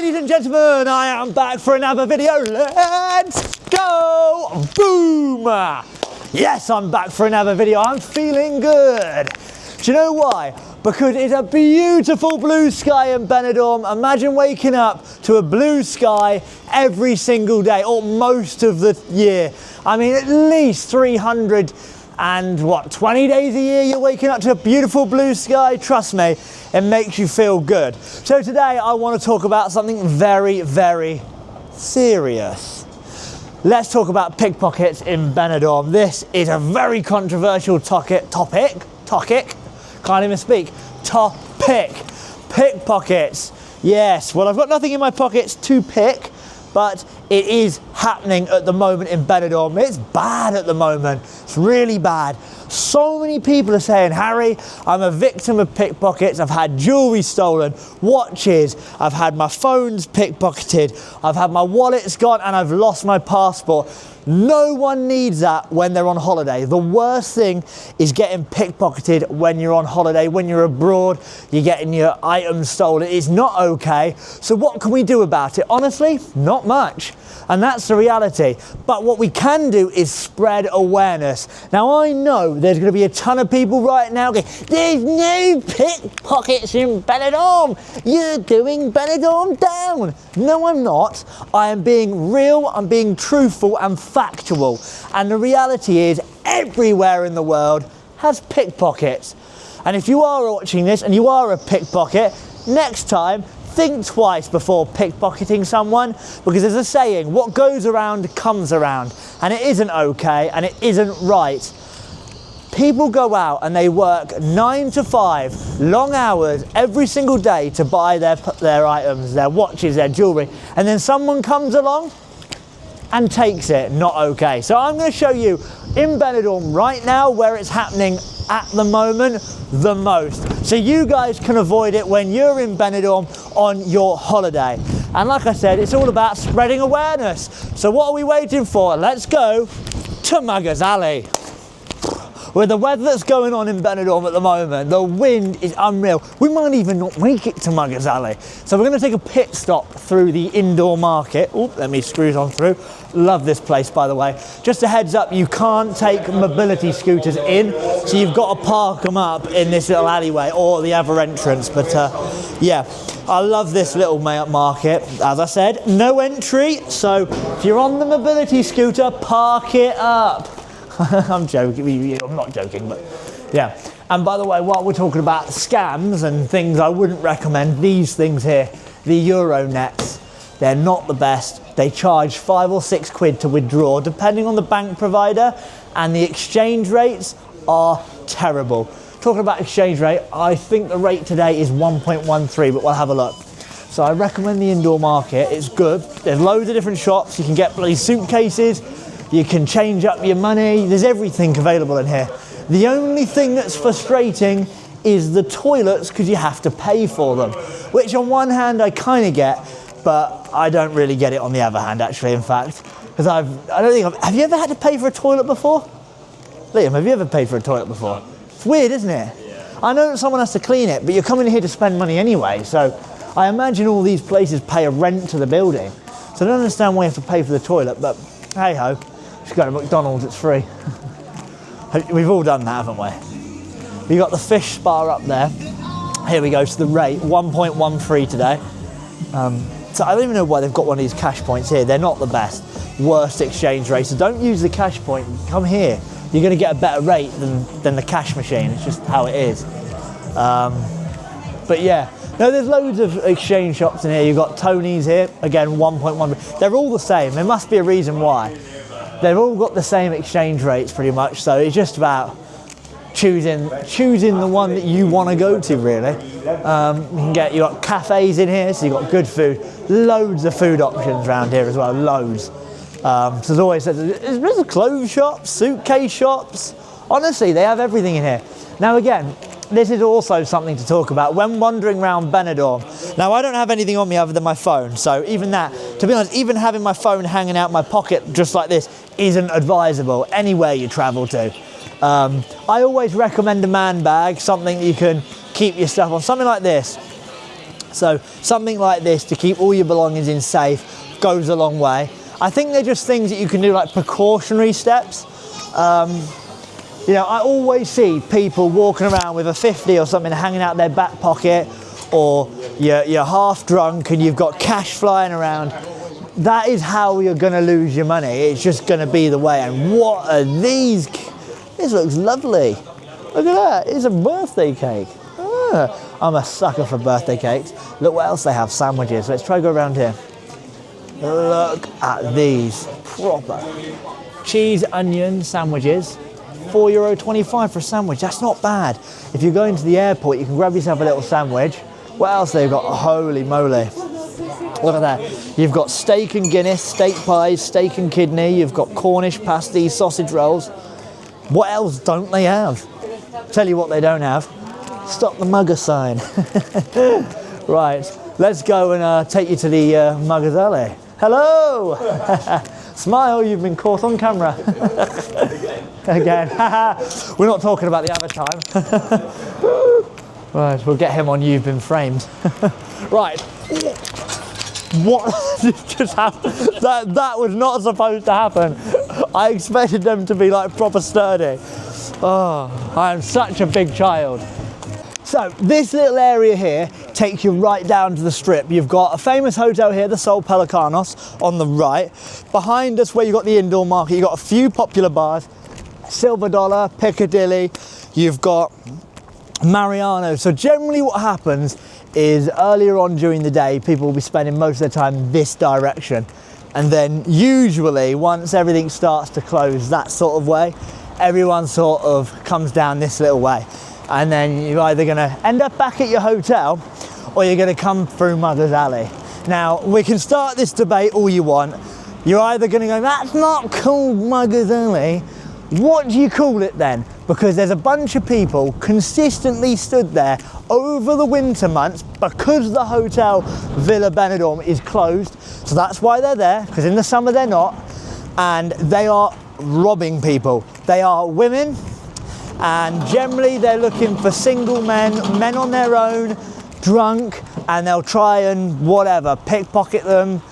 Ladies and gentlemen, I am back for another video. Let's go! Boom! Yes, I'm back for another video. I'm feeling good. Do you know why? Because it's a beautiful blue sky in Benidorm. Imagine waking up to a blue sky every single day, or most of the year. I mean, at least 300 and 20 days a year you're waking up to a beautiful blue sky. Trust me, it makes you feel good. So today I want to talk about something very, very serious. Let's talk about pickpockets in Benidorm. This is a very controversial topic. Can't even speak. Topic. Pickpockets. Yes, well, I've got nothing in my pockets to pick, but it is happening at the moment in Benidorm. It's bad at the moment. It's really bad. So many people are saying, Harry, I'm a victim of pickpockets. I've had jewelry stolen, watches, I've had my phones pickpocketed, I've had my wallets gone, and I've lost my passport. No one needs that when they're on holiday. The worst thing is getting pickpocketed when you're on holiday, when you're abroad, you're getting your items stolen. It's not okay. So what can we do about it? Honestly, not much. And that's the reality. But what we can do is spread awareness. Now, I know there's going to be a ton of people right now going, there's no pickpockets in Benidorm. You're doing Benidorm down. No, I'm not. I am being real, I'm being truthful and factual. And the reality is everywhere in the world has pickpockets. And if you are watching this and you are a pickpocket, next time, think twice before pickpocketing someone, because there's a saying, what goes around comes around, and it isn't okay and it isn't right. People go out and they work 9 to 5, long hours every single day to buy their items, their watches, their jewelry, and then someone comes along and takes it. Not okay. So I'm going to show you in Benidorm right now where it's happening at the moment the most, so you guys can avoid it when you're in Benidorm on your holiday. And like I said, it's all about spreading awareness. So what are we waiting for? Let's go to Muggers Alley. With the weather that's going on in Benidorm at the moment, the wind is unreal. We might even not make it to Muggers Alley. So we're going to take a pit stop through the indoor market. Oh, let me screw on through. Love this place, by the way. Just a heads up, you can't take mobility scooters in, so you've got to park them up in this little alleyway or the other entrance. But yeah, I love this little market. As I said, no entry. So if you're on the mobility scooter, park it up. I'm joking, I'm not joking, but yeah. And by the way, while we're talking about scams and things I wouldn't recommend, these things here, the Euro nets, they're not the best. They charge 5 or 6 quid to withdraw, depending on the bank provider, and the exchange rates are terrible. Talking about exchange rate, I think the rate today is 1.13, but we'll have a look. So I recommend the indoor market, it's good. There's loads of different shops, you can get bloody suitcases, you can change up your money, there's everything available in here. The only thing that's frustrating is the toilets, because you have to pay for them, which on one hand I kind of get, but I don't really get it on the other hand, actually, in fact, because have you ever had to pay for a toilet before? Liam, have you ever paid for a toilet before? It's weird, isn't it? Yeah. I know that someone has to clean it, but you're coming here to spend money anyway, so I imagine all these places pay a rent to the building, so I don't understand why you have to pay for the toilet, but hey ho. Just go to McDonald's, it's free. We've all done that, haven't we? We've got the fish spa up there. Here we go, to the rate, 1.13 today. So I don't even know why they've got one of these cash points here. They're not the best. Worst exchange rate. So don't use the cash point. Come here. You're going to get a better rate than the cash machine. It's just how it is. But yeah. No, there's loads of exchange shops in here. You've got Tony's here. Again, 1.1. They're all the same. There must be a reason why. They've all got the same exchange rates pretty much, so it's just about choosing the one that you want to go to, really. You got cafes in here, so you've got good food. Loads of food options around here as well, loads. So there's always clothes shops, suitcase shops. Honestly, they have everything in here. Now again, this is also something to talk about when wandering around Benidorm. Now, I don't have anything on me other than my phone, so even that, to be honest, even having my phone hanging out my pocket just like this isn't advisable anywhere you travel to. I always recommend a man bag, something you can keep your stuff on, something like this. So something like this to keep all your belongings in safe goes a long way. I think they're just things that you can do, like precautionary steps. You know, I always see people walking around with a 50 or something hanging out their back pocket, or you're half drunk and you've got cash flying around. That is how you're going to lose your money. It's just going to be the way. And what are these? This looks lovely. Look at that. It's a birthday cake. Ah, I'm a sucker for birthday cakes. Look what else they have. Sandwiches. Let's try to go around here. Look at these. Proper cheese onion sandwiches. €4.25 for a sandwich. That's not bad. If you're going to the airport, you can grab yourself a little sandwich. What else they've got? Holy moly. Look at that. You've got steak and Guinness, steak pies, steak and kidney. You've got Cornish pasties, sausage rolls. What else don't they have? Tell you what they don't have. Stop the mugger sign. Right, let's go and take you to the Muggers Alley. Hello! Smile, you've been caught on camera. Again. We're not talking about the other time. Right, we'll get him on You've Been Framed. Right. What just happened? That was not supposed to happen. I expected them to be like proper sturdy. Oh, I am such a big child. So this little area here takes you right down to the strip. You've got a famous hotel here, the Sol Pelicanos, on the right. Behind us, where you've got the indoor market, you've got a few popular bars. Silver Dollar, Piccadilly, you've got Mariano. So generally what happens is earlier on during the day, people will be spending most of their time this direction. And then usually once everything starts to close that sort of way, everyone sort of comes down this little way. And then you're either gonna end up back at your hotel or you're gonna come through Muggers Alley. Now, we can start this debate all you want. You're either gonna go, that's not called Muggers Alley. What do you call it then? Because there's a bunch of people consistently stood there over the winter months because the hotel Villa Benidorm is closed. So that's why they're there, because in the summer they're not. And they are robbing people. They are women, and generally they're looking for single men on their own, drunk, and they'll try and whatever, pickpocket them,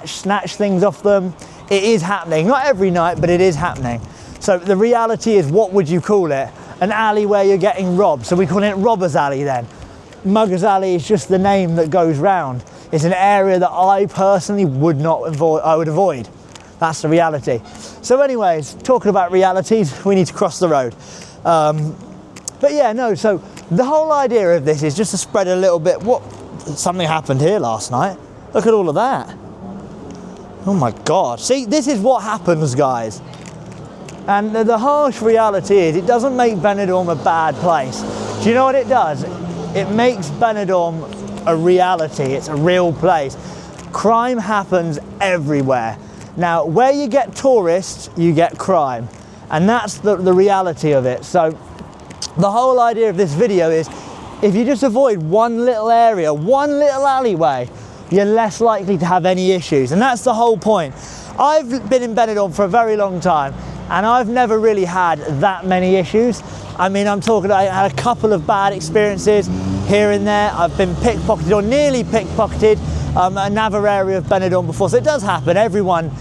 snatch things off them. It is happening, not every night, but it is happening. So the reality is, what would you call it? An alley where you're getting robbed. So we call it Robbers Alley then. Muggers Alley is just the name that goes round. It's an area that I personally would not avoid. I would avoid. That's the reality. So anyways, talking about realities, we need to cross the road. But yeah, no, so the whole idea of this is just to spread a little bit. Something happened here last night. Look at all of that. Oh my God. See, this is what happens, guys. And the harsh reality is, it doesn't make Benidorm a bad place. Do you know what it does? It makes Benidorm a reality. It's a real place. Crime happens everywhere. Now, where you get tourists, you get crime. And that's the reality of it. So the whole idea of this video is, if you just avoid one little area, one little alleyway, you're less likely to have any issues. And that's the whole point. I've been in Benidorm for a very long time, and I've never really had that many issues. I mean, I'm talking, I had a couple of bad experiences here and there. I've been pickpocketed or nearly pickpocketed another area of Benidorm before. So it does happen. Everyone,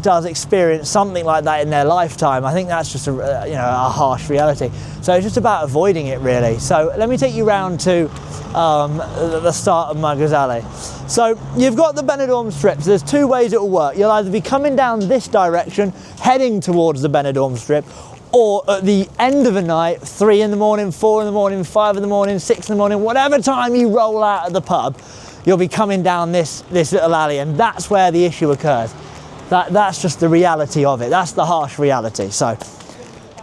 does experience something like that in their lifetime. I think that's just a harsh reality. So it's just about avoiding it, really. So let me take you round to the start of Muggers Alley. So you've got the Benidorm strip. So there's two ways it will work. You'll either be coming down this direction, heading towards the Benidorm strip, or at the end of the night, 3 in the morning, 4 in the morning, 5 in the morning, 6 in the morning, whatever time you roll out of the pub, you'll be coming down this little alley, and that's where the issue occurs. That's just the reality of it. That's the harsh reality. So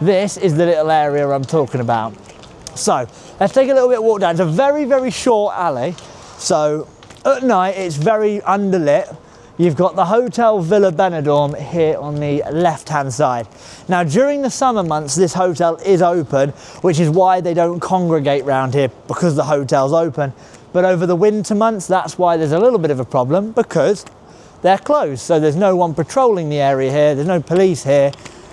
this is the little area I'm talking about. So let's take a little bit of walk down. It's a very, very short alley. So at night, it's very underlit. You've got the Hotel Villa Benidorm here on the left-hand side. Now, during the summer months, this hotel is open, which is why they don't congregate round here, because the hotel's open. But over the winter months, that's why there's a little bit of a problem, because they're closed. So there's no one patrolling the area here. There's no police here.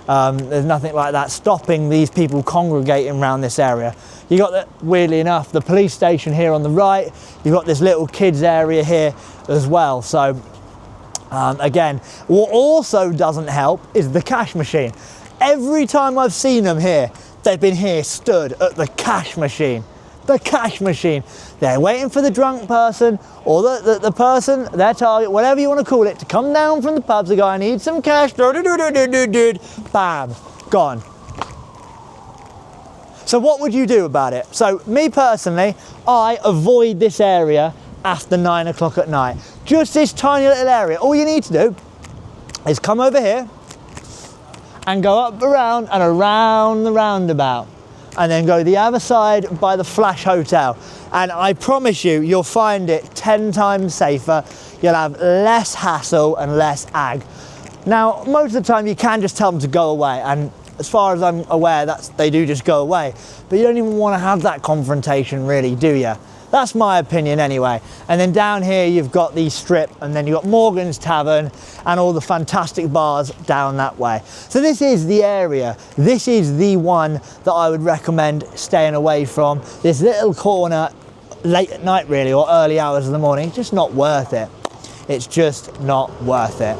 There's nothing like that stopping these people congregating around this area. You got, weirdly enough, the police station here on the right. You've got this little kids area here as well. So again, what also doesn't help is the cash machine. Every time I've seen them here, they've been here stood at the cash machine. The cash machine. They're waiting for the drunk person or the person, their target, whatever you want to call it, to come down from the pubs. They go, I need some cash. Bam, gone. So what would you do about it? So me personally, I avoid this area after 9 o'clock at night. Just this tiny little area. All you need to do is come over here and go up around and around the roundabout, and then go the other side by the Flash Hotel. And I promise you, you'll find it 10 times safer. You'll have less hassle and less ag. Now, most of the time you can just tell them to go away, and as far as I'm aware, they do just go away. But you don't even want to have that confrontation, really, do you? That's my opinion anyway. And then down here you've got the strip, and then you've got Morgan's Tavern and all the fantastic bars down that way. So this is the area. This is the one that I would recommend staying away from. This little corner late at night really, or early hours of the morning, just not worth it. It's just not worth it.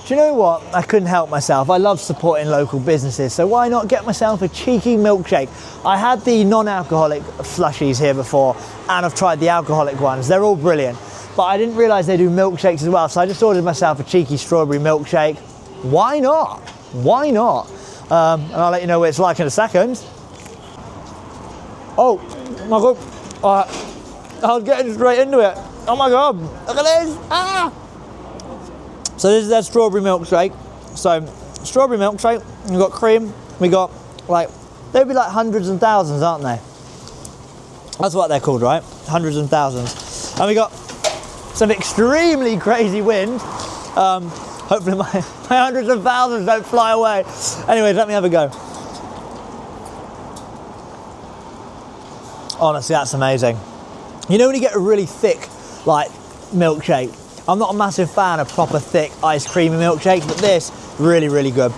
Do you know what? I couldn't help myself. I love supporting local businesses, so why not get myself a cheeky milkshake? I had the non-alcoholic slushies here before, and I've tried the alcoholic ones. They're all brilliant, but I didn't realise they do milkshakes as well, so I just ordered myself a cheeky strawberry milkshake. Why not? Why not? And I'll let you know what it's like in a second. Oh my God, I was getting straight into it. Oh my God, look at this. Ah! So this is their strawberry milkshake. So strawberry milkshake, we've got cream, we got they'd be like hundreds and thousands, aren't they? That's what they're called, right? Hundreds and thousands. And we got some extremely crazy wind. Hopefully my hundreds of thousands don't fly away. Anyways, let me have a go. Honestly, that's amazing. You know when you get a really thick, milkshake? I'm not a massive fan of proper thick ice creamy milkshakes, but this, really, really good.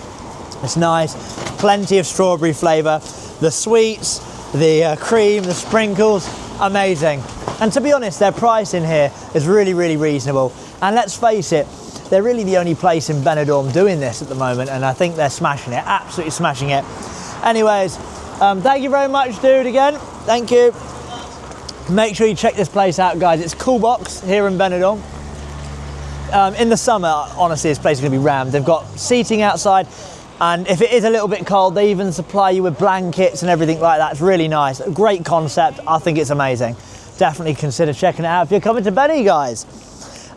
It's nice, plenty of strawberry flavour, the sweets, the cream, the sprinkles, amazing. And to be honest, their price in here is really, really reasonable. And let's face it, they're really the only place in Benidorm doing this at the moment, and I think they're smashing it, absolutely smashing it. Anyways, thank you very much, dude, again. Thank you. Make sure you check this place out, guys. It's Cool Box here in Benidorm. In the summer, honestly, this place is going to be rammed. They've got seating outside, and if it is a little bit cold, they even supply you with blankets and everything like that. It's really nice. A great concept. I think it's amazing. Definitely consider checking it out if you're coming to Benny, guys.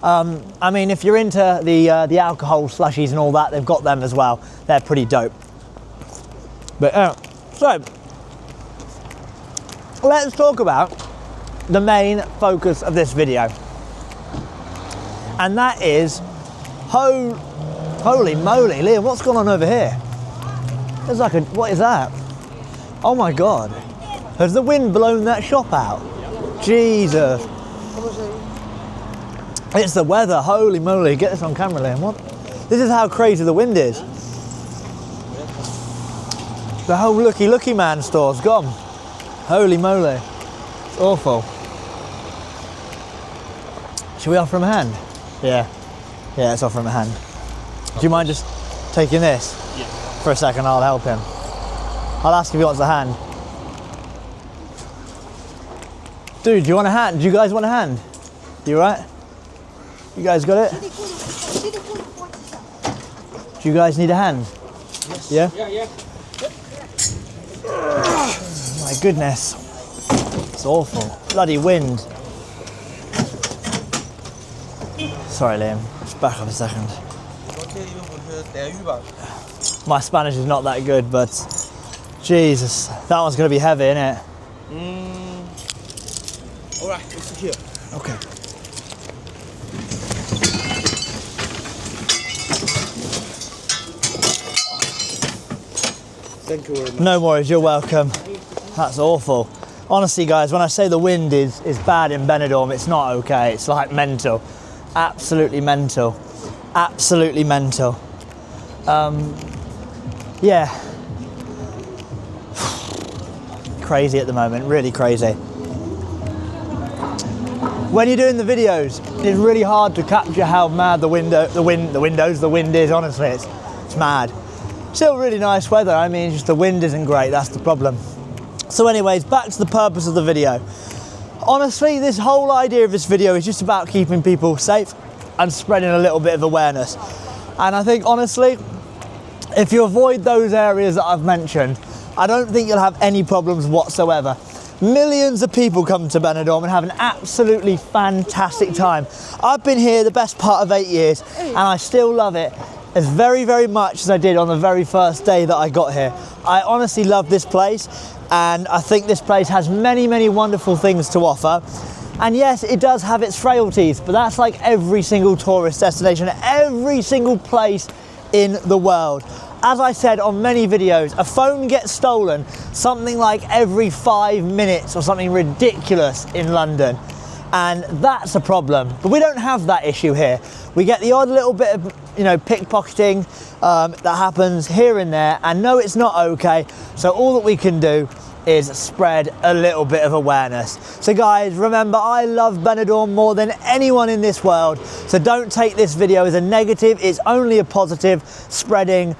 I mean, if you're into the alcohol slushies and all that, they've got them as well. They're pretty dope. But so let's talk about the main focus of this video. And that is, holy moly, Liam, what's going on over here? There's what is that? Oh my God. Has the wind blown that shop out? Jesus. It's the weather, holy moly. Get this on camera, Liam. What? This is how crazy the wind is. The whole Looky Man store's gone. Holy moly. It's awful. Should we offer him a hand? Yeah, let's offer him a hand. Do you mind just taking this? Yeah. For a second, I'll help him. I'll ask if he wants a hand. Dude, do you want a hand? Do you guys want a hand? You right? You guys got it? Do you guys need a hand? Yes. Yeah? Yeah. My goodness. It's awful. Bloody wind. Sorry, Liam. Just back up a second. My Spanish is not that good, but Jesus, that one's going to be heavy, isn't it? All right, it's here. Okay. Thank you very much. No worries, you're welcome. That's awful. Honestly, guys, when I say the wind is bad in Benidorm, it's not okay. It's like mental. Absolutely mental. Absolutely mental. yeah, crazy at the moment, really crazy. When you're doing the videos, it's really hard to capture how mad the wind is, honestly, it's mad. Still really nice weather, I mean, just the wind isn't great, that's the problem. So anyways, back to the purpose of the video. Honestly, this whole idea of this video is just about keeping people safe and spreading a little bit of awareness. And I think, honestly, if you avoid those areas that I've mentioned, I don't think you'll have any problems whatsoever. Millions of people come to Benidorm and have an absolutely fantastic time. I've been here the best part of 8 years and I still love it as very, very much as I did on the very first day that I got here. I honestly love this place and I think this place has many, many wonderful things to offer. And yes, it does have its frailties, but that's like every single tourist destination, every single place in the world. As I said on many videos, a phone gets stolen something like every 5 minutes or something ridiculous in London. And that's a problem. But we don't have that issue here. We get the odd little bit of, pickpocketing that happens here and there. And no, it's not okay. So all that we can do is spread a little bit of awareness. So guys, remember, I love Benidorm more than anyone in this world. So don't take this video as a negative. It's only a positive, spreading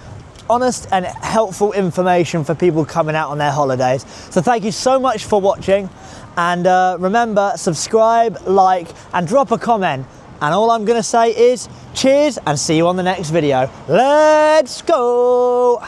honest and helpful information for people coming out on their holidays. So thank you so much for watching, and remember, subscribe, like, and drop a comment. And all I'm gonna say is cheers and see you on the next video. Let's go.